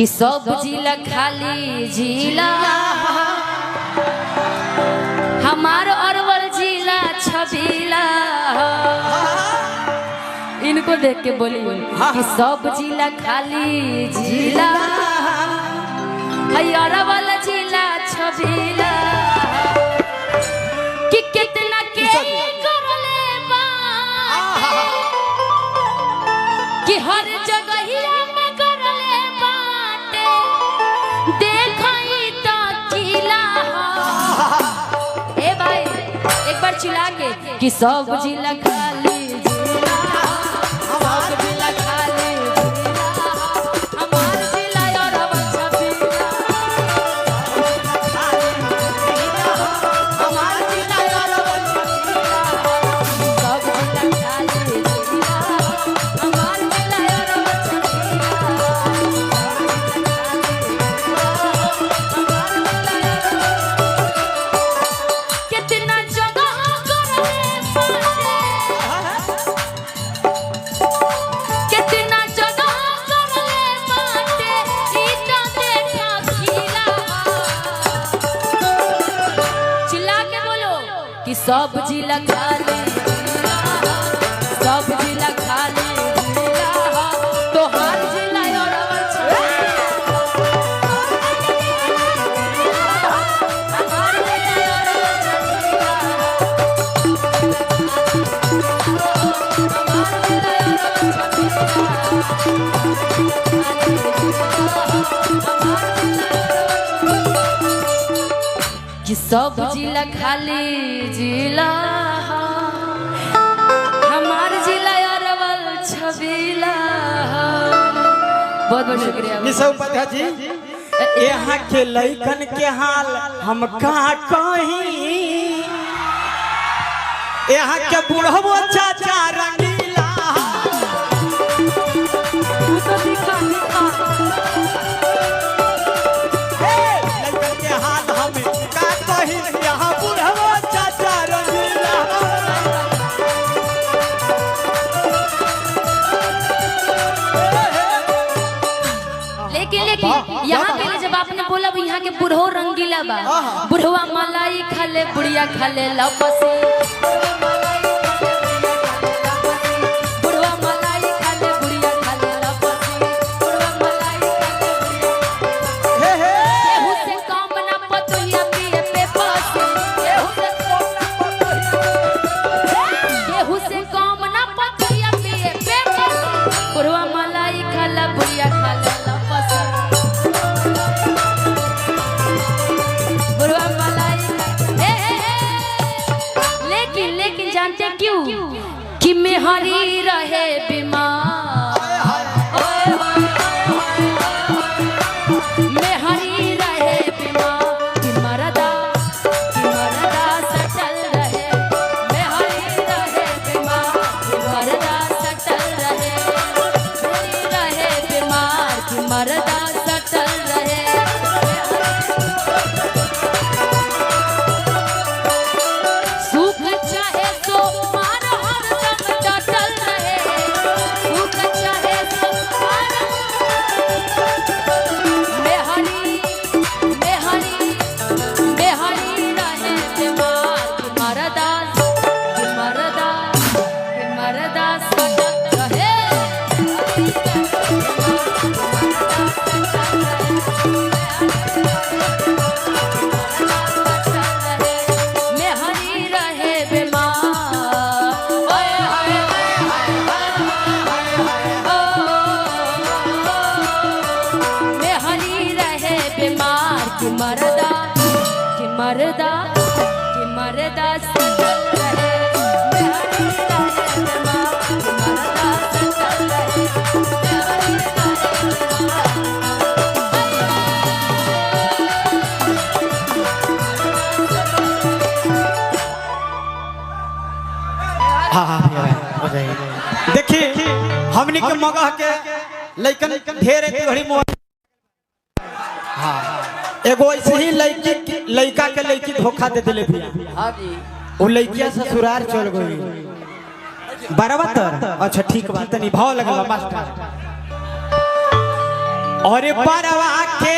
कि सब जिला खाली जिला हमार अरवल जिला छबीला। इनको देख के बोली कि सब जिला खाली जिला अरवल जिला छबीला। कि कितना के करले बा कि हर जगहिया में करले बाटे देखई तो किला। ए भाई एक बार चिल्ला के कि सब जिला खाली जिला सब जिला खाली जिला हमार जिला अरवल छबीला। हमार जिला अरवल छबीला सब जिला खाली जिला हमार जिला अरवल छबीला। कितना जगह करले बाटे कितना जगह करले बाटे ई तो देखा खिला। चिल्ला के बोलो कि सब जिला खाली जिला सब जिला खाली जिला तो हर जिला अरवल छबीला। हमार जिला अरवल छबीला। हमार जिला अरवल छबीला। कि सब जिला खाली जिला हमार जिला अरवल छबीला। बहुत बहुत शुक्रिया निशा उपाध्याय जी। यहाँ के लइकन के हाल हम का कहीं, यहाँ के बुढ़बो चाचा रंगीला। तू तो दिखा दिखा लइकन के हाल हम का कहीं, यहाँ बुढ़बो चाचा रंगीला। लेकिन यहाँ के लिए जब आपने बोला यहाँ के बुढ़ो रंगीला बा बुढ़वा मलाई खाले बुढ़िया खाले लपसी। बुढ़वा मलाई खाले बुढ़िया खाले लपसी। बुढ़वा मलाई खाले बुढ़िया केहू से कम ना पतोहिया पिए पे पसी। केहू से कम ना पतोहिया पिए पे पसी। बुढ़वा मलाई खाला बुढ़िया खाले लपसी। बुढ़वा मलाई लेकिन जानते क्यों कि मेहरी रहे बीमार। मेहरी रहे बीमार कि मरदा सटल रहे। मेहरी रहे बीमार कि मरदा सटल रहे। मेहरी रहे बीमार कि मरदा सटल रहे। सुख चाहे तो मार हरदम डटल रहे। सुख चाहे तो मार मेहरी रहे बीमार कि मरदा सटल रहे। मेहरी रहे बीमार ओए हाय मेहरी रहे बीमार कि मरदा सटल रहे। मेहरी रहे बीमार कि मरदा सटल रहे। मेहरी रहे हाँ हो जाएगी। देखिए हमने के मगह के लइकन ढेर एक घड़ी मोह। हाँ एगो ऐसे ही लइका के लइकी धोखा दे दिले भैया। हाँ जी वो लइकिया ससुराल चल गई। बराबर अच्छा ठीक बात नहीं भाव लगल मास्टर और परवा के